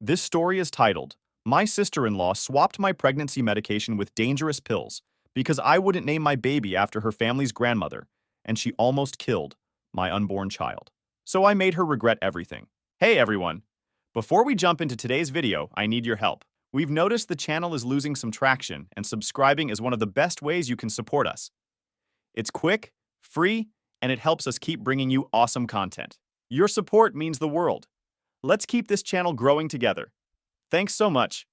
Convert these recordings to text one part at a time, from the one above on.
This story is titled, My Sister-in-Law Swapped My Pregnancy Medication with Dangerous Pills because I wouldn't name my baby after her family's grandmother, and she almost killed my unborn child. So I made her regret everything. Hey everyone! Before we jump into today's video, I need your help. We've noticed the channel is losing some traction, and subscribing is one of the best ways you can support us. It's quick, free, and it helps us keep bringing you awesome content. Your support means the world. Let's keep this channel growing together. Thanks so much.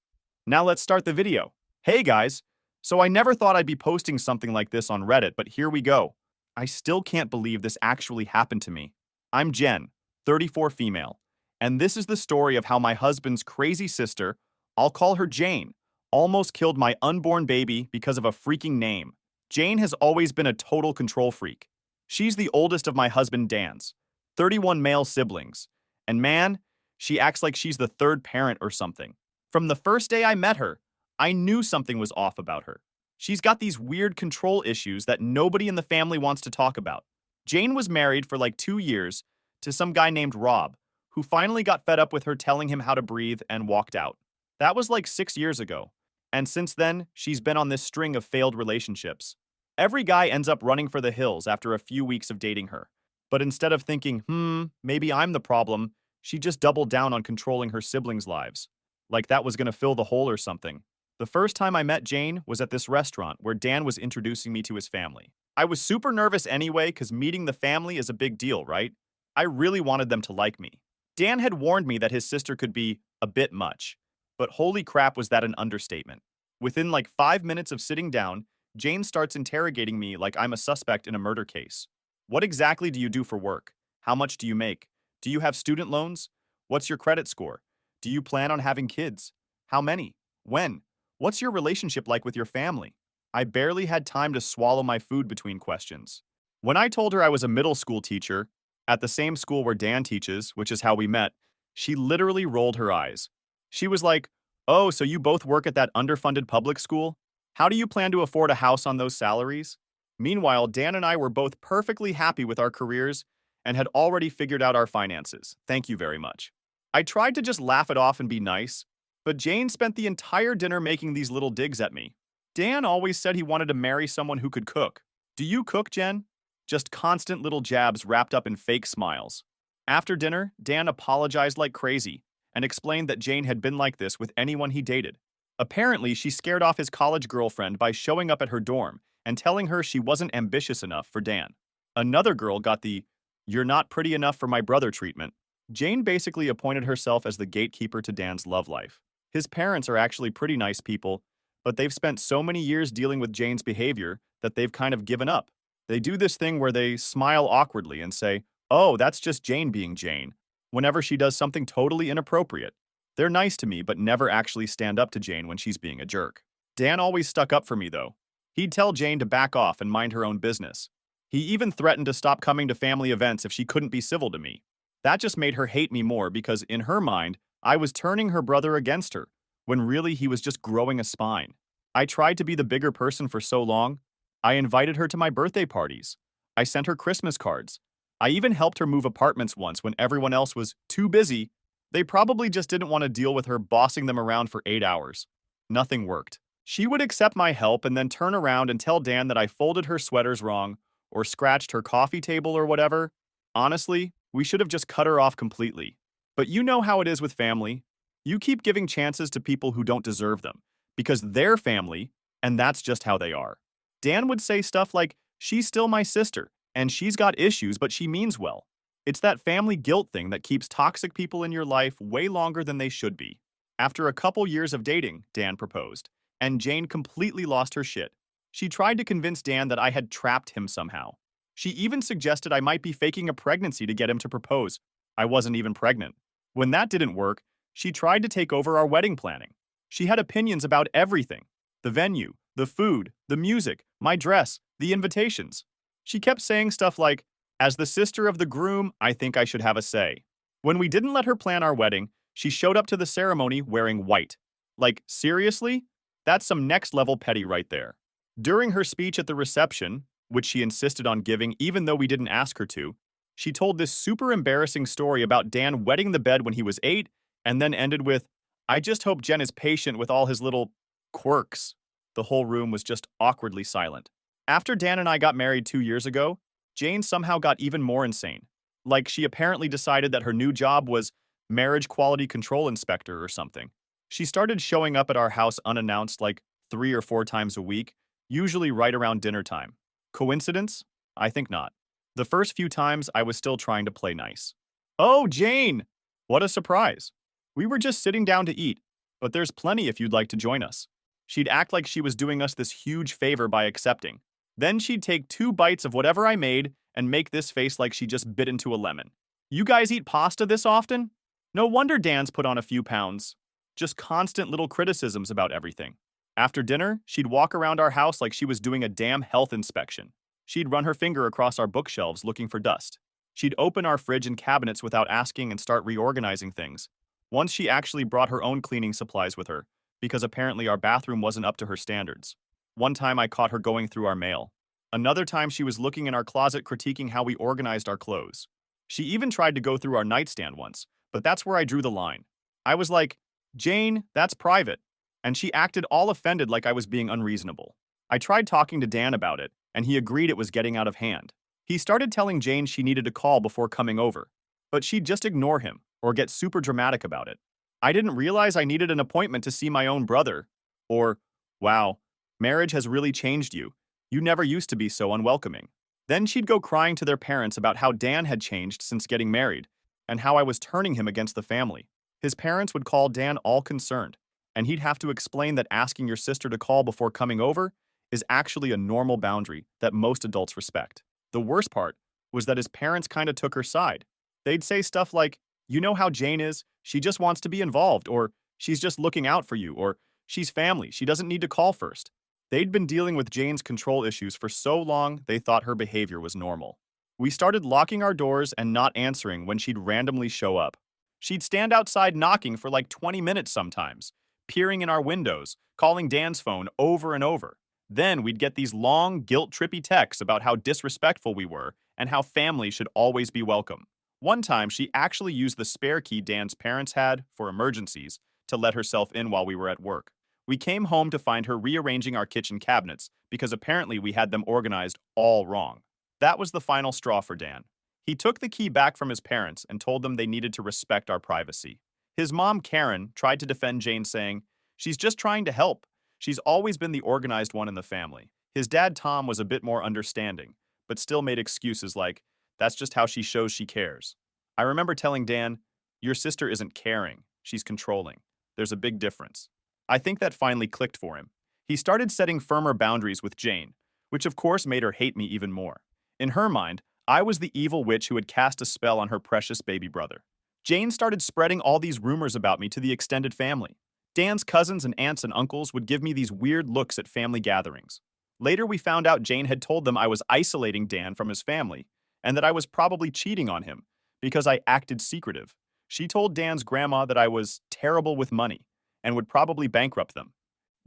Now let's start the video. Hey guys! So I never thought I'd be posting something like this on Reddit, but here we go. I still can't believe this actually happened to me. I'm Jen, 34 female, and this is the story of how my husband's crazy sister, I'll call her Jane, almost killed my unborn baby because of a freaking name. Jane has always been a total control freak. She's the oldest of my husband Dan's 31 male siblings, and man, she acts like she's the third parent or something. From the first day I met her, I knew something was off about her. She's got these weird control issues that nobody in the family wants to talk about. Jane was married for like 2 years to some guy named Rob, who finally got fed up with her telling him how to breathe and walked out. That was like 6 years ago, and since then, she's been on this string of failed relationships. Every guy ends up running for the hills after a few weeks of dating her. But instead of thinking, maybe I'm the problem, she just doubled down on controlling her siblings' lives. Like that was gonna fill the hole or something. The first time I met Jane was at this restaurant where Dan was introducing me to his family. I was super nervous anyway because meeting the family is a big deal, right? I really wanted them to like me. Dan had warned me that his sister could be a bit much. But holy crap, was that an understatement. Within like 5 minutes of sitting down, Jane starts interrogating me like I'm a suspect in a murder case. What exactly do you do for work? How much do you make? Do you have student loans? What's your credit score? Do you plan on having kids? How many? When? What's your relationship like with your family? I barely had time to swallow my food between questions. When I told her I was a middle school teacher, at the same school where Dan teaches, which is how we met, she literally rolled her eyes. She was like, "Oh, so you both work at that underfunded public school? How do you plan to afford a house on those salaries?" Meanwhile, Dan and I were both perfectly happy with our careers and had already figured out our finances. Thank you very much. I tried to just laugh it off and be nice, but Jane spent the entire dinner making these little digs at me. Dan always said he wanted to marry someone who could cook. Do you cook, Jen? Just constant little jabs wrapped up in fake smiles. After dinner, Dan apologized like crazy and explained that Jane had been like this with anyone he dated. Apparently, she scared off his college girlfriend by showing up at her dorm and telling her she wasn't ambitious enough for Dan. Another girl got the, "You're not pretty enough for my brother" treatment. Jane basically appointed herself as the gatekeeper to Dan's love life. His parents are actually pretty nice people, but they've spent so many years dealing with Jane's behavior that they've kind of given up. They do this thing where they smile awkwardly and say, "Oh, that's just Jane being Jane," whenever she does something totally inappropriate. They're nice to me, but never actually stand up to Jane when she's being a jerk. Dan always stuck up for me, though. He'd tell Jane to back off and mind her own business. He even threatened to stop coming to family events if she couldn't be civil to me. That just made her hate me more because, in her mind, I was turning her brother against her, when really he was just growing a spine. I tried to be the bigger person for so long. I invited her to my birthday parties. I sent her Christmas cards. I even helped her move apartments once when everyone else was too busy. They probably just didn't want to deal with her bossing them around for 8 hours. Nothing worked. She would accept my help and then turn around and tell Dan that I folded her sweaters wrong or scratched her coffee table or whatever. Honestly, we should have just cut her off completely. But you know how it is with family. You keep giving chances to people who don't deserve them because they're family, and that's just how they are. Dan would say stuff like, "She's still my sister, and she's got issues, but she means well." It's that family guilt thing that keeps toxic people in your life way longer than they should be. After a couple years of dating, Dan proposed, and Jane completely lost her shit. She tried to convince Dan that I had trapped him somehow. She even suggested I might be faking a pregnancy to get him to propose. I wasn't even pregnant. When that didn't work, she tried to take over our wedding planning. She had opinions about everything: the venue, the food, the music, my dress, the invitations. She kept saying stuff like, "As the sister of the groom, I think I should have a say." When we didn't let her plan our wedding, she showed up to the ceremony wearing white. Like, seriously? That's some next-level petty right there. During her speech at the reception, which she insisted on giving even though we didn't ask her to, she told this super embarrassing story about Dan wetting the bed when he was 8 and then ended with, I just hope Jen is patient with all his little quirks. The whole room was just awkwardly silent. After Dan and I got married 2 years ago, Jane somehow got even more insane. Like she apparently decided that her new job was marriage quality control inspector or something. She started showing up at our house unannounced like 3 or 4 times a week, usually right around dinner time. Coincidence? I think not. The first few times I was still trying to play nice. Oh, Jane! What a surprise. We were just sitting down to eat, but there's plenty if you'd like to join us. She'd act like she was doing us this huge favor by accepting. Then she'd take 2 bites of whatever I made and make this face like she just bit into a lemon. You guys eat pasta this often? No wonder Dan's put on a few pounds. Just constant little criticisms about everything. After dinner, she'd walk around our house like she was doing a damn health inspection. She'd run her finger across our bookshelves looking for dust. She'd open our fridge and cabinets without asking and start reorganizing things. Once she actually brought her own cleaning supplies with her, because apparently our bathroom wasn't up to her standards. One time I caught her going through our mail. Another time she was looking in our closet critiquing how we organized our clothes. She even tried to go through our nightstand once, but that's where I drew the line. I was like, Jane, that's private. And she acted all offended like I was being unreasonable. I tried talking to Dan about it, and he agreed it was getting out of hand. He started telling Jane she needed to call before coming over, but she'd just ignore him or get super dramatic about it. I didn't realize I needed an appointment to see my own brother. Or, wow, marriage has really changed you. You never used to be so unwelcoming. Then she'd go crying to their parents about how Dan had changed since getting married, and how I was turning him against the family. His parents would call Dan all concerned, and he'd have to explain that asking your sister to call before coming over is actually a normal boundary that most adults respect. The worst part was that his parents kind of took her side. They'd say stuff like, you know how Jane is, she just wants to be involved, or she's just looking out for you, or she's family, she doesn't need to call first. They'd been dealing with Jane's control issues for so long they thought her behavior was normal. We started locking our doors and not answering when she'd randomly show up. She'd stand outside knocking for like 20 minutes sometimes, peering in our windows, calling Dan's phone over and over. Then we'd get these long, guilt-trippy texts about how disrespectful we were and how family should always be welcome. One time, she actually used the spare key Dan's parents had for emergencies to let herself in while we were at work. We came home to find her rearranging our kitchen cabinets because apparently we had them organized all wrong. That was the final straw for Dan. He took the key back from his parents and told them they needed to respect our privacy. His mom, Karen, tried to defend Jane, saying, she's just trying to help. She's always been the organized one in the family. His dad, Tom, was a bit more understanding, but still made excuses like, that's just how she shows she cares. I remember telling Dan, your sister isn't caring, she's controlling. There's a big difference. I think that finally clicked for him. He started setting firmer boundaries with Jane, which of course made her hate me even more. In her mind, I was the evil witch who had cast a spell on her precious baby brother. Jane started spreading all these rumors about me to the extended family. Dan's cousins and aunts and uncles would give me these weird looks at family gatherings. Later, we found out Jane had told them I was isolating Dan from his family, and that I was probably cheating on him because I acted secretive. She told Dan's grandma that I was terrible with money and would probably bankrupt them.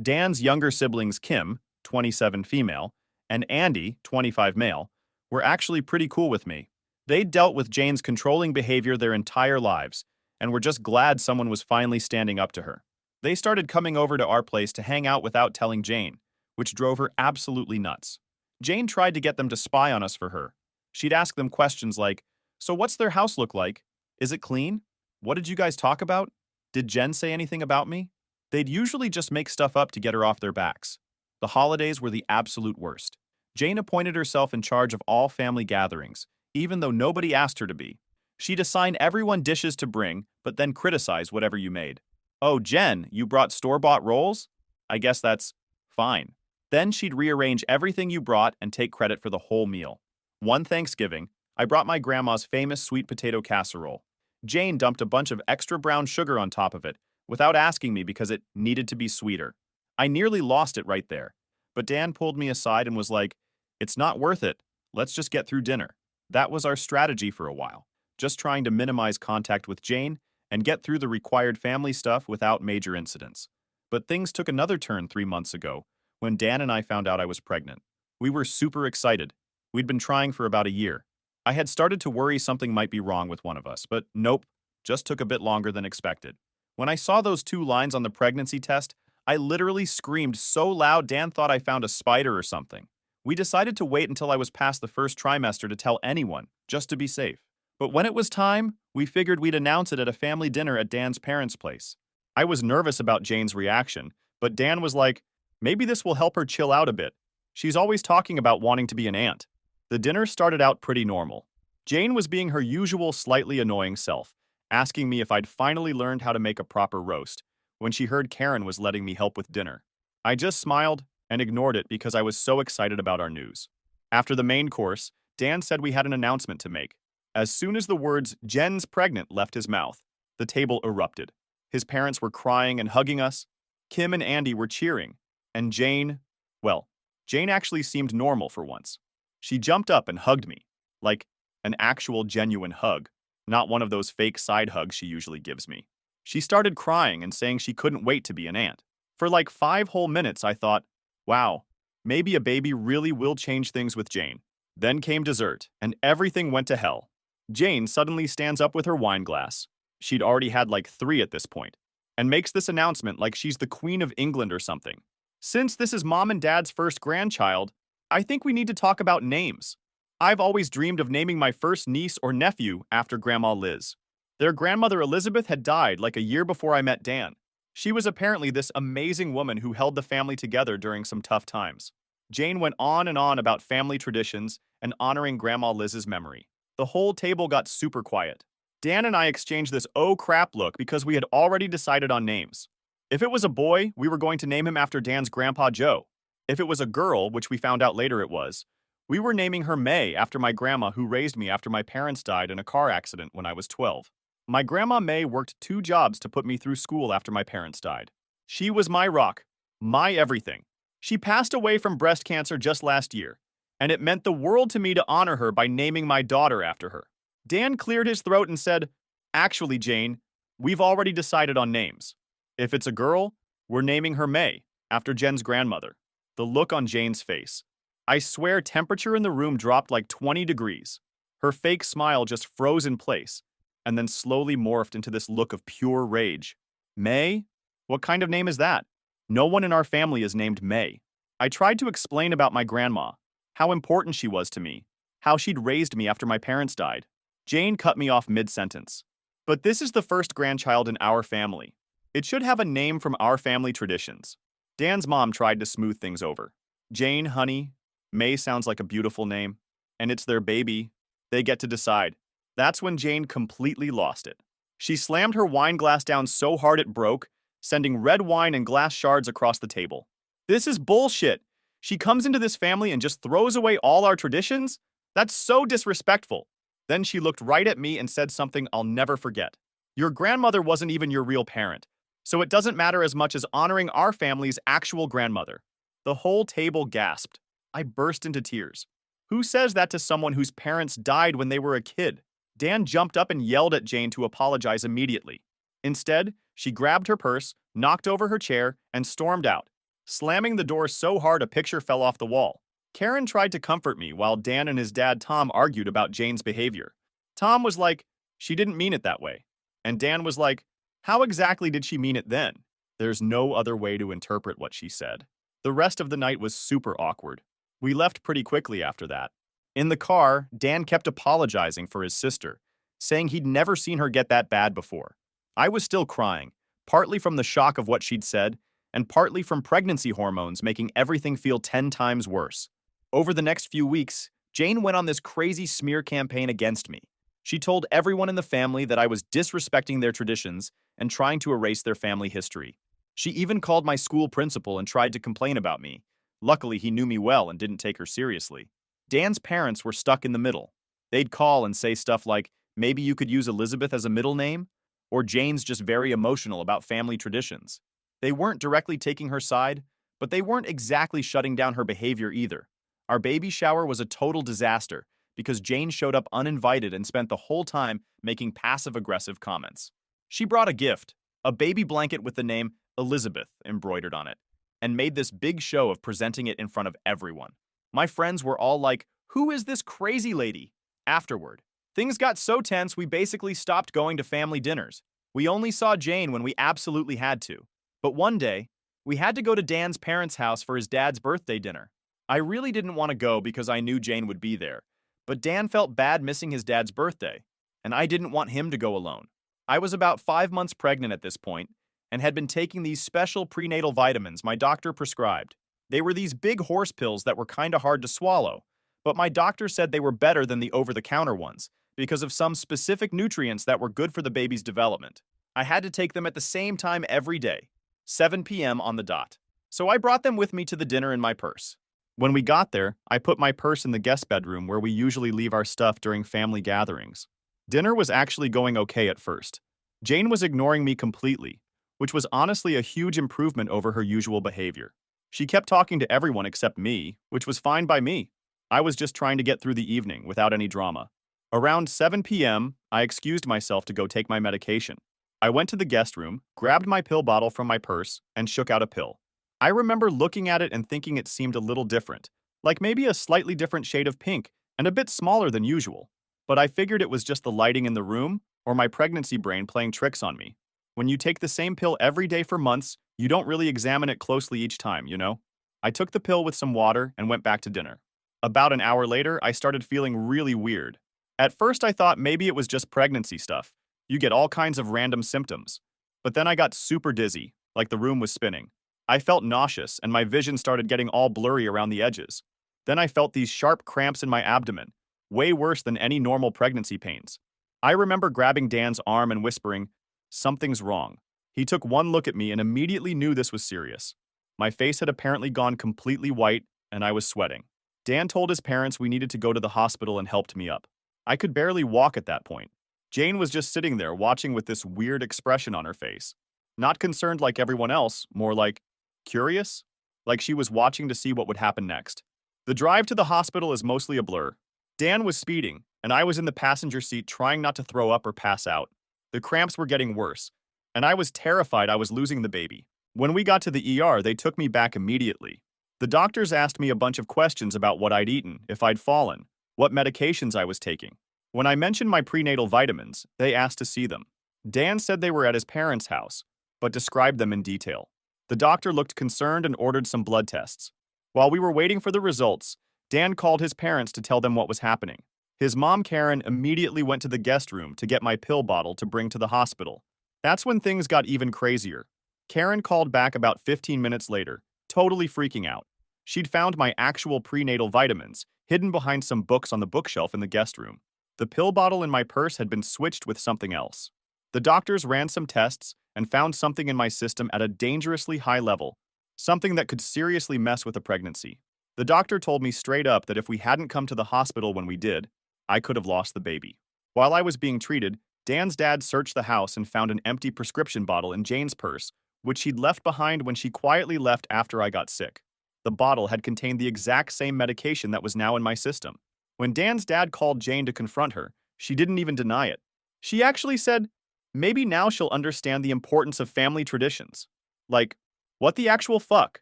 Dan's younger siblings, Kim, 27 female, and Andy, 25 male, were actually pretty cool with me. They'd dealt with Jane's controlling behavior their entire lives and were just glad someone was finally standing up to her. They started coming over to our place to hang out without telling Jane, which drove her absolutely nuts. Jane tried to get them to spy on us for her. She'd ask them questions like, so what's their house look like? Is it clean? What did you guys talk about? Did Jen say anything about me? They'd usually just make stuff up to get her off their backs. The holidays were the absolute worst. Jane appointed herself in charge of all family gatherings, even though nobody asked her to be. She'd assign everyone dishes to bring, but then criticize whatever you made. Oh, Jen, you brought store-bought rolls? I guess that's fine. Then she'd rearrange everything you brought and take credit for the whole meal. One Thanksgiving, I brought my grandma's famous sweet potato casserole. Jane dumped a bunch of extra brown sugar on top of it without asking me because it needed to be sweeter. I nearly lost it right there, but Dan pulled me aside and was like, it's not worth it. Let's just get through dinner. That was our strategy for a while, just trying to minimize contact with Jane and get through the required family stuff without major incidents. But things took another turn 3 months ago when Dan and I found out I was pregnant. We were super excited. We'd been trying for about a year. I had started to worry something might be wrong with one of us, but nope, just took a bit longer than expected. When I saw those two lines on the pregnancy test, I literally screamed so loud Dan thought I found a spider or something. We decided to wait until I was past the first trimester to tell anyone, just to be safe. But when it was time, we figured we'd announce it at a family dinner at Dan's parents' place. I was nervous about Jane's reaction, but Dan was like, maybe this will help her chill out a bit. She's always talking about wanting to be an aunt. The dinner started out pretty normal. Jane was being her usual slightly annoying self, asking me if I'd finally learned how to make a proper roast, when she heard Karen was letting me help with dinner. I just smiled and ignored it because I was so excited about our news. After the main course, Dan said we had an announcement to make. As soon as the words, "Jen's pregnant," left his mouth, the table erupted. His parents were crying and hugging us. Kim and Andy were cheering. And Jane, well, Jane actually seemed normal for once. She jumped up and hugged me, like an actual genuine hug, not one of those fake side hugs she usually gives me. She started crying and saying she couldn't wait to be an aunt. For like 5 whole minutes, I thought, wow, maybe a baby really will change things with Jane. Then came dessert, and everything went to hell. Jane suddenly stands up with her wine glass. She'd already had like 3 at this point, and makes this announcement like she's the Queen of England or something. Since this is Mom and Dad's first grandchild, I think we need to talk about names. I've always dreamed of naming my first niece or nephew after Grandma Liz. Their grandmother Elizabeth had died like a year before I met Dan. She was apparently this amazing woman who held the family together during some tough times. Jane went on and on about family traditions and honoring Grandma Liz's memory. The whole table got super quiet. Dan and I exchanged this oh crap look because we had already decided on names. If it was a boy, we were going to name him after Dan's grandpa Joe. If it was a girl, which we found out later it was, we were naming her May after my grandma who raised me after my parents died in a car accident when I was 12. My grandma May worked 2 jobs to put me through school after my parents died. She was my rock, my everything. She passed away from breast cancer just last year, and it meant the world to me to honor her by naming my daughter after her. Dan cleared his throat and said, actually, Jane, we've already decided on names. If it's a girl, we're naming her May, after Jen's grandmother. The look on Jane's face. I swear temperature in the room dropped like 20 degrees. Her fake smile just froze in place, and then slowly morphed into this look of pure rage. May? What kind of name is that? No one in our family is named May. I tried to explain about my grandma, how important she was to me, how she'd raised me after my parents died. Jane cut me off mid-sentence. But this is the first grandchild in our family. It should have a name from our family traditions. Dan's mom tried to smooth things over. Jane, honey, May sounds like a beautiful name, and it's their baby. They get to decide. That's when Jane completely lost it. She slammed her wine glass down so hard it broke, sending red wine and glass shards across the table. This is bullshit. She comes into this family and just throws away all our traditions? That's so disrespectful. Then she looked right at me and said something I'll never forget. Your grandmother wasn't even your real parent, so it doesn't matter as much as honoring our family's actual grandmother. The whole table gasped. I burst into tears. Who says that to someone whose parents died when they were a kid? Dan jumped up and yelled at Jane to apologize immediately. Instead, she grabbed her purse, knocked over her chair, and stormed out, slamming the door so hard a picture fell off the wall. Karen tried to comfort me while Dan and his dad Tom argued about Jane's behavior. Tom was like, she didn't mean it that way. And Dan was like, how exactly did she mean it then? There's no other way to interpret what she said. The rest of the night was super awkward. We left pretty quickly after that. In the car, Dan kept apologizing for his sister, saying he'd never seen her get that bad before. I was still crying, partly from the shock of what she'd said, and partly from pregnancy hormones making everything feel 10 times worse. Over the next few weeks, Jane went on this crazy smear campaign against me. She told everyone in the family that I was disrespecting their traditions and trying to erase their family history. She even called my school principal and tried to complain about me. Luckily, he knew me well and didn't take her seriously. Dan's parents were stuck in the middle. They'd call and say stuff like, maybe you could use Elizabeth as a middle name? Or Jane's just very emotional about family traditions. They weren't directly taking her side, but they weren't exactly shutting down her behavior either. Our baby shower was a total disaster because Jane showed up uninvited and spent the whole time making passive-aggressive comments. She brought a gift, a baby blanket with the name Elizabeth embroidered on it, and made this big show of presenting it in front of everyone. My friends were all like, who is this crazy lady? Afterward, things got so tense we basically stopped going to family dinners. We only saw Jane when we absolutely had to. But one day, we had to go to Dan's parents' house for his dad's birthday dinner. I really didn't want to go because I knew Jane would be there, but Dan felt bad missing his dad's birthday, and I didn't want him to go alone. I was about 5 months pregnant at this point and had been taking these special prenatal vitamins my doctor prescribed. They were these big horse pills that were kinda hard to swallow, but my doctor said they were better than the over-the-counter ones because of some specific nutrients that were good for the baby's development. I had to take them at the same time every day, 7 p.m. on the dot. So I brought them with me to the dinner in my purse. When we got there, I put my purse in the guest bedroom where we usually leave our stuff during family gatherings. Dinner was actually going okay at first. Jane was ignoring me completely, which was honestly a huge improvement over her usual behavior. She kept talking to everyone except me, which was fine by me. I was just trying to get through the evening without any drama. Around 7 p.m., I excused myself to go take my medication. I went to the guest room, grabbed my pill bottle from my purse, and shook out a pill. I remember looking at it and thinking it seemed a little different, like maybe a slightly different shade of pink and a bit smaller than usual. But I figured it was just the lighting in the room or my pregnancy brain playing tricks on me. When you take the same pill every day for months, you don't really examine it closely each time, you know? I took the pill with some water and went back to dinner. About an hour later, I started feeling really weird. At first, I thought maybe it was just pregnancy stuff. You get all kinds of random symptoms. But then I got super dizzy, like the room was spinning. I felt nauseous, and my vision started getting all blurry around the edges. Then I felt these sharp cramps in my abdomen, way worse than any normal pregnancy pains. I remember grabbing Dan's arm and whispering, "Something's wrong." He took one look at me and immediately knew this was serious. My face had apparently gone completely white, and I was sweating. Dan told his parents we needed to go to the hospital and helped me up. I could barely walk at that point. Jane was just sitting there watching with this weird expression on her face. Not concerned like everyone else, more like curious? Like she was watching to see what would happen next. The drive to the hospital is mostly a blur. Dan was speeding, and I was in the passenger seat trying not to throw up or pass out. The cramps were getting worse, and I was terrified I was losing the baby. When we got to the ER, they took me back immediately. The doctors asked me a bunch of questions about what I'd eaten, if I'd fallen, what medications I was taking. When I mentioned my prenatal vitamins, they asked to see them. Dan said they were at his parents' house, but described them in detail. The doctor looked concerned and ordered some blood tests. While we were waiting for the results, Dan called his parents to tell them what was happening. His mom, Karen, immediately went to the guest room to get my pill bottle to bring to the hospital. That's when things got even crazier. Karen called back about 15 minutes later, totally freaking out. She'd found my actual prenatal vitamins hidden behind some books on the bookshelf in the guest room. The pill bottle in my purse had been switched with something else. The doctors ran some tests and found something in my system at a dangerously high level, something that could seriously mess with a pregnancy. The doctor told me straight up that if we hadn't come to the hospital when we did, I could have lost the baby. While I was being treated, Dan's dad searched the house and found an empty prescription bottle in Jane's purse, which she'd left behind when she quietly left after I got sick. The bottle had contained the exact same medication that was now in my system. When Dan's dad called Jane to confront her, she didn't even deny it. She actually said, maybe now she'll understand the importance of family traditions. Like, what the actual fuck?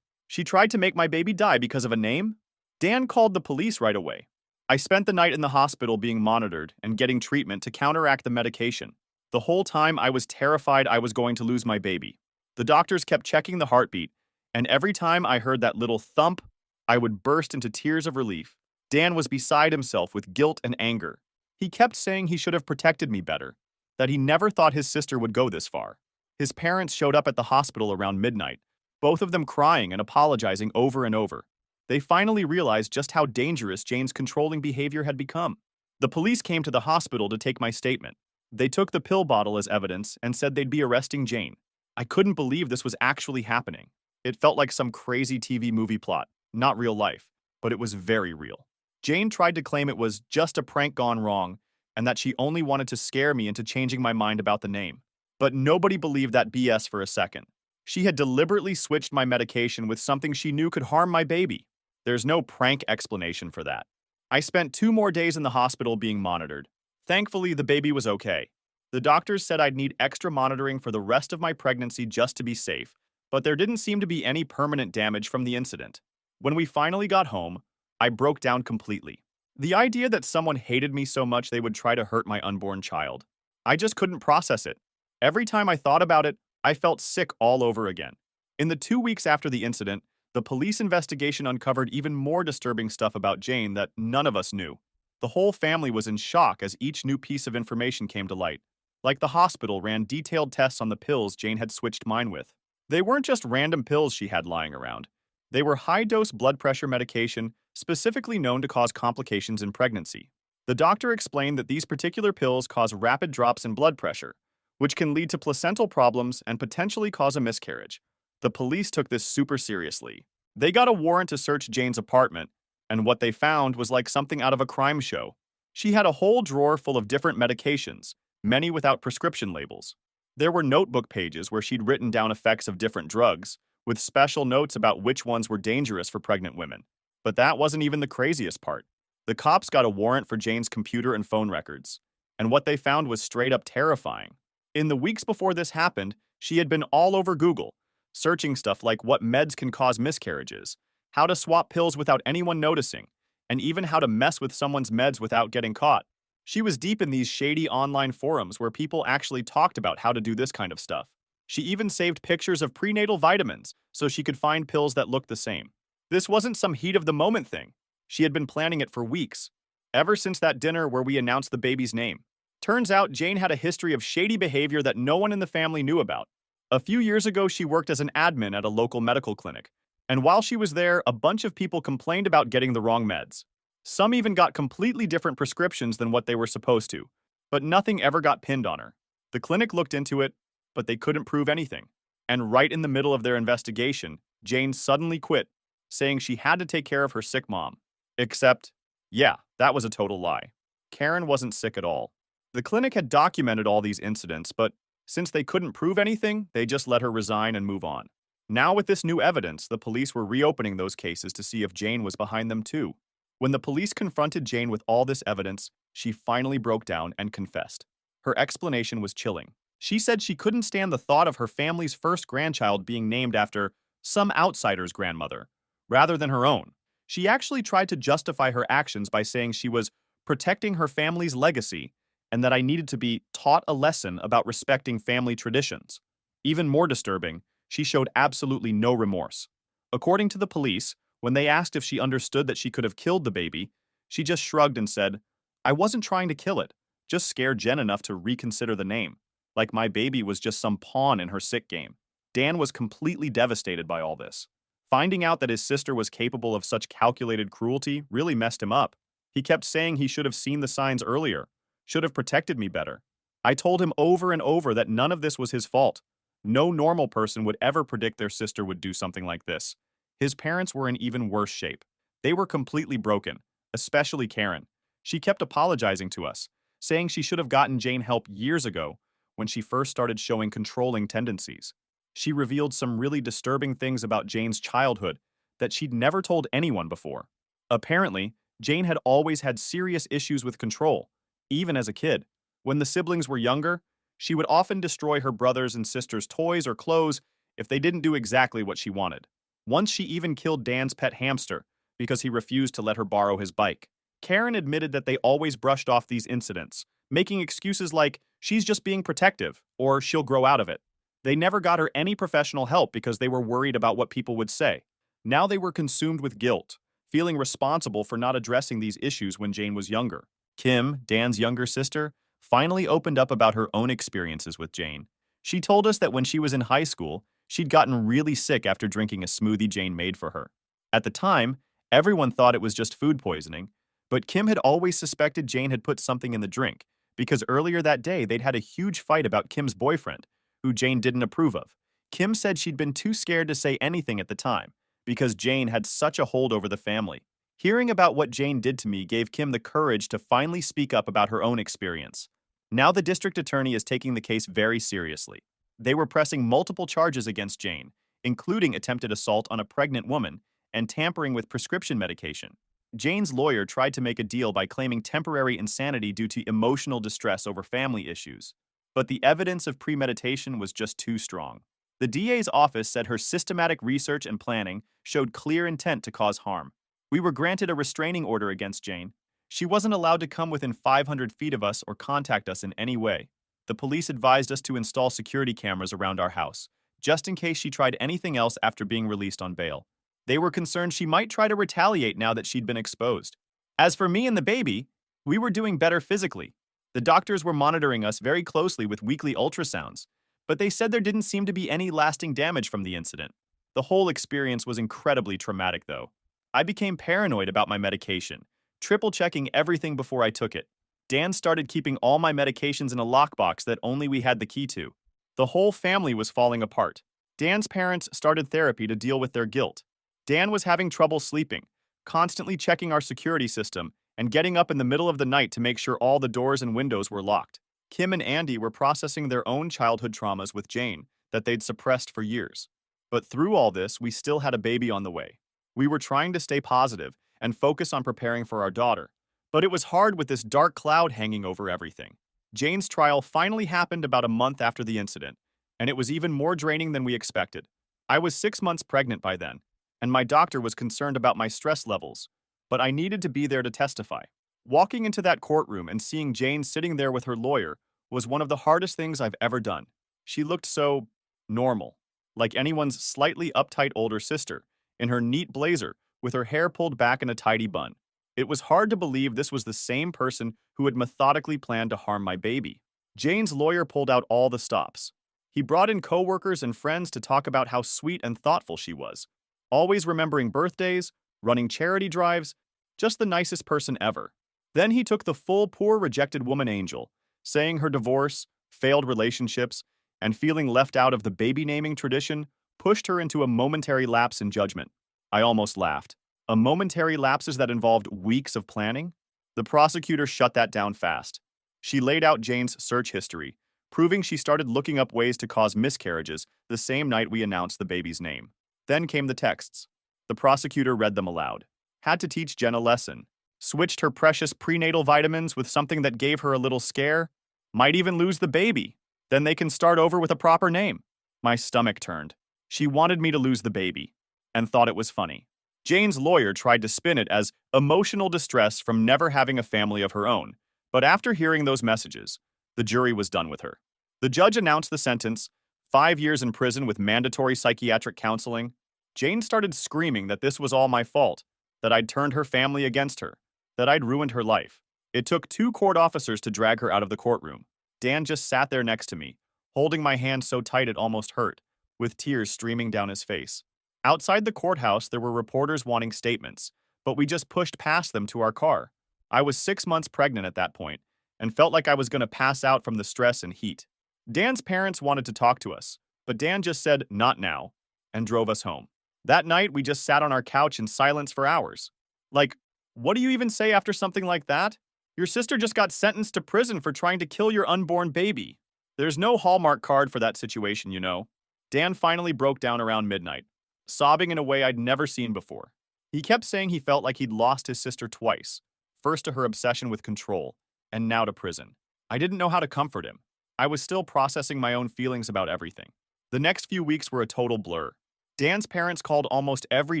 She tried to make my baby die because of a name? Dan called the police right away. I spent the night in the hospital being monitored and getting treatment to counteract the medication. The whole time I was terrified I was going to lose my baby. The doctors kept checking the heartbeat, and every time I heard that little thump, I would burst into tears of relief. Dan was beside himself with guilt and anger. He kept saying he should have protected me better, that he never thought his sister would go this far. His parents showed up at the hospital around midnight, both of them crying and apologizing over and over. They finally realized just how dangerous Jane's controlling behavior had become. The police came to the hospital to take my statement. They took the pill bottle as evidence and said they'd be arresting Jane. I couldn't believe this was actually happening. It felt like some crazy TV movie plot, not real life, but it was very real. Jane tried to claim it was just a prank gone wrong and that she only wanted to scare me into changing my mind about the name. But nobody believed that BS for a second. She had deliberately switched my medication with something she knew could harm my baby. There's no prank explanation for that. I spent 2 more days in the hospital being monitored. Thankfully, the baby was okay. The doctors said I'd need extra monitoring for the rest of my pregnancy just to be safe, but there didn't seem to be any permanent damage from the incident. When we finally got home, I broke down completely. The idea that someone hated me so much they would try to hurt my unborn child. I just couldn't process it. Every time I thought about it, I felt sick all over again. In the 2 weeks after the incident, the police investigation uncovered even more disturbing stuff about Jane that none of us knew. The whole family was in shock as each new piece of information came to light. Like the hospital ran detailed tests on the pills Jane had switched mine with. They weren't just random pills she had lying around. They were high-dose blood pressure medication specifically known to cause complications in pregnancy. The doctor explained that these particular pills cause rapid drops in blood pressure, which can lead to placental problems and potentially cause a miscarriage. The police took this super seriously. They got a warrant to search Jane's apartment, and what they found was like something out of a crime show. She had a whole drawer full of different medications, many without prescription labels. There were notebook pages where she'd written down effects of different drugs, with special notes about which ones were dangerous for pregnant women. But that wasn't even the craziest part. The cops got a warrant for Jane's computer and phone records, and what they found was straight up terrifying. In the weeks before this happened, she had been all over Google, searching stuff like what meds can cause miscarriages, how to swap pills without anyone noticing, and even how to mess with someone's meds without getting caught. She was deep in these shady online forums where people actually talked about how to do this kind of stuff. She even saved pictures of prenatal vitamins so she could find pills that looked the same. This wasn't some heat of the moment thing. She had been planning it for weeks, ever since that dinner where we announced the baby's name. Turns out Jane had a history of shady behavior that no one in the family knew about. A few years ago, she worked as an admin at a local medical clinic, and while she was there, a bunch of people complained about getting the wrong meds. Some even got completely different prescriptions than what they were supposed to, but nothing ever got pinned on her. The clinic looked into it, but they couldn't prove anything. And right in the middle of their investigation, Jane suddenly quit, saying she had to take care of her sick mom. Except, yeah, that was a total lie. Karen wasn't sick at all. The clinic had documented all these incidents, but since they couldn't prove anything, they just let her resign and move on. Now, with this new evidence, the police were reopening those cases to see if Jane was behind them too. When the police confronted Jane with all this evidence, she finally broke down and confessed. Her explanation was chilling. She said she couldn't stand the thought of her family's first grandchild being named after some outsider's grandmother, rather than her own. She actually tried to justify her actions by saying she was protecting her family's legacy and that I needed to be taught a lesson about respecting family traditions. Even more disturbing, she showed absolutely no remorse. According to the police, when they asked if she understood that she could have killed the baby, she just shrugged and said, "I wasn't trying to kill it, just scared Jen enough to reconsider the name. Like my baby was just some pawn in her sick game." Dan was completely devastated by all this. Finding out that his sister was capable of such calculated cruelty really messed him up. He kept saying he should have seen the signs earlier, should have protected me better. I told him over and over that none of this was his fault. No normal person would ever predict their sister would do something like this. His parents were in even worse shape. They were completely broken, especially Karen. She kept apologizing to us, saying she should have gotten Jane help years ago when she first started showing controlling tendencies. She revealed some really disturbing things about Jane's childhood that she'd never told anyone before. Apparently, Jane had always had serious issues with control, even as a kid. When the siblings were younger, she would often destroy her brothers' and sisters' toys or clothes if they didn't do exactly what she wanted. Once she even killed Dan's pet hamster because he refused to let her borrow his bike. Karen admitted that they always brushed off these incidents, making excuses like, "She's just being protective," or "She'll grow out of it." They never got her any professional help because they were worried about what people would say. Now they were consumed with guilt, feeling responsible for not addressing these issues when Jane was younger. Kim, Dan's younger sister, finally opened up about her own experiences with Jane. She told us that when she was in high school, she'd gotten really sick after drinking a smoothie Jane made for her. At the time, everyone thought it was just food poisoning, but Kim had always suspected Jane had put something in the drink because earlier that day they'd had a huge fight about Kim's boyfriend, who Jane didn't approve of. Kim said she'd been too scared to say anything at the time because Jane had such a hold over the family. Hearing about what Jane did to me gave Kim the courage to finally speak up about her own experience. Now the district attorney is taking the case very seriously. They were pressing multiple charges against Jane, including attempted assault on a pregnant woman and tampering with prescription medication. Jane's lawyer tried to make a deal by claiming temporary insanity due to emotional distress over family issues, but the evidence of premeditation was just too strong. The DA's office said her systematic research and planning showed clear intent to cause harm. We were granted a restraining order against Jane. She wasn't allowed to come within 500 feet of us or contact us in any way. The police advised us to install security cameras around our house, just in case she tried anything else after being released on bail. They were concerned she might try to retaliate now that she'd been exposed. As for me and the baby, we were doing better physically. The doctors were monitoring us very closely with weekly ultrasounds, but they said there didn't seem to be any lasting damage from the incident. The whole experience was incredibly traumatic, though. I became paranoid about my medication, triple checking everything before I took it. Dan started keeping all my medications in a lockbox that only we had the key to. The whole family was falling apart. Dan's parents started therapy to deal with their guilt. Dan was having trouble sleeping, constantly checking our security system and getting up in the middle of the night to make sure all the doors and windows were locked. Kim and Andy were processing their own childhood traumas with Jane that they'd suppressed for years. But through all this, we still had a baby on the way. We were trying to stay positive and focus on preparing for our daughter. But it was hard with this dark cloud hanging over everything. Jane's trial finally happened about a month after the incident, and it was even more draining than we expected. I was 6 months pregnant by then, and my doctor was concerned about my stress levels, but I needed to be there to testify. Walking into that courtroom and seeing Jane sitting there with her lawyer was one of the hardest things I've ever done. She looked so normal, like anyone's slightly uptight older sister, in her neat blazer with her hair pulled back in a tidy bun. It was hard to believe this was the same person who had methodically planned to harm my baby. Jane's lawyer pulled out all the stops. He brought in coworkers and friends to talk about how sweet and thoughtful she was, always remembering birthdays, running charity drives, just the nicest person ever. Then he took the full poor rejected woman angel, saying her divorce, failed relationships, and feeling left out of the baby naming tradition pushed her into a momentary lapse in judgment. I almost laughed. A momentary lapses that involved weeks of planning? The prosecutor shut that down fast. She laid out Jane's search history, proving she started looking up ways to cause miscarriages the same night we announced the baby's name. Then came the texts. The prosecutor read them aloud. Had to teach Jen a lesson. Switched her precious prenatal vitamins with something that gave her a little scare. Might even lose the baby. Then they can start over with a proper name. My stomach turned. She wanted me to lose the baby, and thought it was funny. Jane's lawyer tried to spin it as emotional distress from never having a family of her own, but after hearing those messages, the jury was done with her. The judge announced the sentence, 5 years in prison with mandatory psychiatric counseling. Jane started screaming that this was all my fault, that I'd turned her family against her, that I'd ruined her life. It took 2 court officers to drag her out of the courtroom. Dan just sat there next to me, holding my hand so tight it almost hurt, with tears streaming down his face. Outside the courthouse, there were reporters wanting statements, but we just pushed past them to our car. I was 6 months pregnant at that point, and felt like I was going to pass out from the stress and heat. Dan's parents wanted to talk to us, but Dan just said, "Not now," and drove us home. That night, we just sat on our couch in silence for hours. Like, what do you even say after something like that? Your sister just got sentenced to prison for trying to kill your unborn baby. There's no Hallmark card for that situation, you know. Dan finally broke down around midnight, sobbing in a way I'd never seen before. He kept saying he felt like he'd lost his sister twice, first to her obsession with control, and now to prison. I didn't know how to comfort him. I was still processing my own feelings about everything. The next few weeks were a total blur. Dan's parents called almost every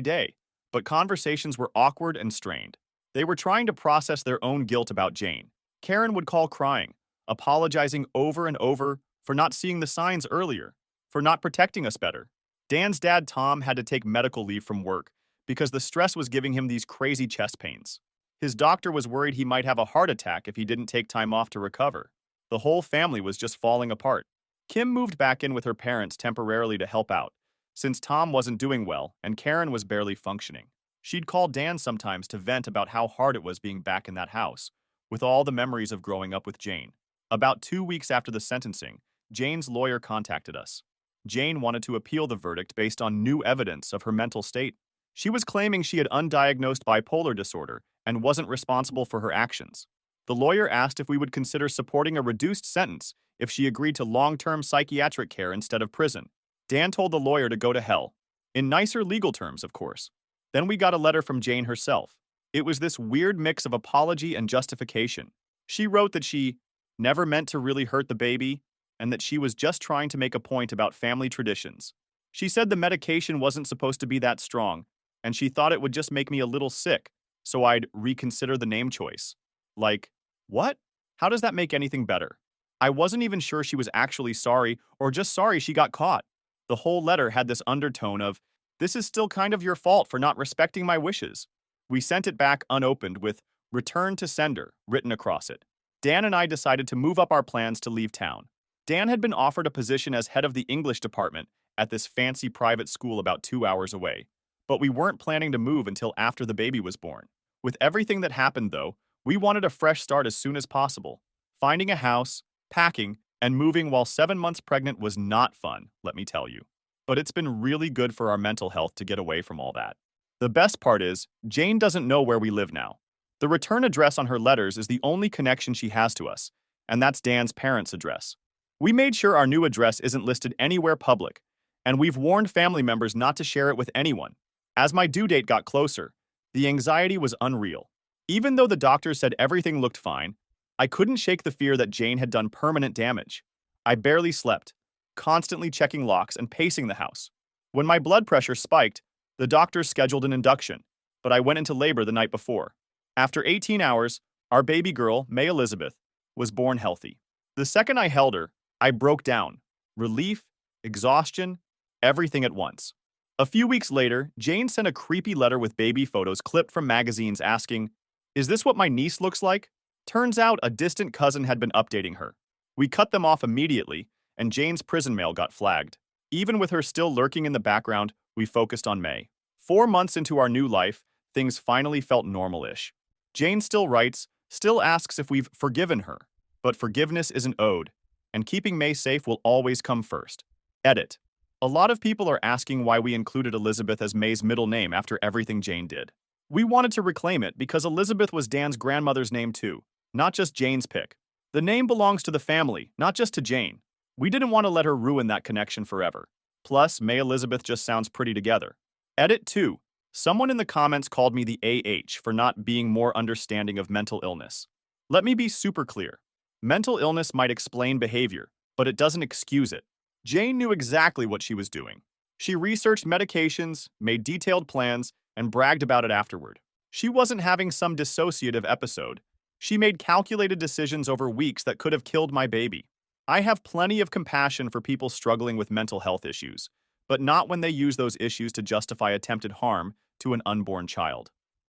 day, but conversations were awkward and strained. They were trying to process their own guilt about Jane. Karen would call crying, apologizing over and over for not seeing the signs earlier, for not protecting us better. Dan's dad, Tom, had to take medical leave from work because the stress was giving him these crazy chest pains. His doctor was worried he might have a heart attack if he didn't take time off to recover. The whole family was just falling apart. Kim moved back in with her parents temporarily to help out, since Tom wasn't doing well and Karen was barely functioning. She'd call Dan sometimes to vent about how hard it was being back in that house, with all the memories of growing up with Jane. About 2 weeks after the sentencing, Jane's lawyer contacted us. Jane wanted to appeal the verdict based on new evidence of her mental state. She was claiming she had undiagnosed bipolar disorder and wasn't responsible for her actions. The lawyer asked if we would consider supporting a reduced sentence if she agreed to long-term psychiatric care instead of prison. Dan told the lawyer to go to hell. In nicer legal terms, of course. Then we got a letter from Jane herself. It was this weird mix of apology and justification. She wrote that she never meant to really hurt the baby and that she was just trying to make a point about family traditions. She said the medication wasn't supposed to be that strong, and she thought it would just make me a little sick, so I'd reconsider the name choice. Like, what? How does that make anything better? I wasn't even sure she was actually sorry or just sorry she got caught. The whole letter had this undertone of, "This is still kind of your fault for not respecting my wishes." We sent it back unopened with "Return to sender" written across it. Dan and I decided to move up our plans to leave town. Dan had been offered a position as head of the English department at this fancy private school about 2 hours away. But we weren't planning to move until after the baby was born. With everything that happened, though, we wanted a fresh start as soon as possible. Finding a house, packing, and moving while 7 months pregnant was not fun, let me tell you. But it's been really good for our mental health to get away from all that. The best part is, Jane doesn't know where we live now. The return address on her letters is the only connection she has to us, and that's Dan's parents' address. We made sure our new address isn't listed anywhere public, and we've warned family members not to share it with anyone. As my due date got closer, the anxiety was unreal. Even though the doctors said everything looked fine, I couldn't shake the fear that Jane had done permanent damage. I barely slept, constantly checking locks and pacing the house. When my blood pressure spiked, the doctors scheduled an induction, but I went into labor the night before. After 18 hours, our baby girl, May Elizabeth, was born healthy. The second I held her, I broke down. Relief, exhaustion, everything at once. A few weeks later, Jane sent a creepy letter with baby photos clipped from magazines asking, "Is this what my niece looks like?" Turns out a distant cousin had been updating her. We cut them off immediately, and Jane's prison mail got flagged. Even with her still lurking in the background, we focused on May. 4 months into our new life, things finally felt normal-ish. Jane still writes, still asks if we've forgiven her, but forgiveness isn't owed, and keeping May safe will always come first. Edit. A lot of people are asking why we included Elizabeth as May's middle name after everything Jane did. We wanted to reclaim it because Elizabeth was Dan's grandmother's name too, not just Jane's pick. The name belongs to the family, not just to Jane. We didn't want to let her ruin that connection forever. Plus, May Elizabeth just sounds pretty together. Edit 2. Someone in the comments called me the AH for not being more understanding of mental illness. Let me be super clear. Mental illness might explain behavior, but it doesn't excuse it. Jane knew exactly what she was doing. She researched medications, made detailed plans, and bragged about it afterward. She wasn't having some dissociative episode. She made calculated decisions over weeks that could have killed my baby. I have plenty of compassion for people struggling with mental health issues, but not when they use those issues to justify attempted harm to an unborn child.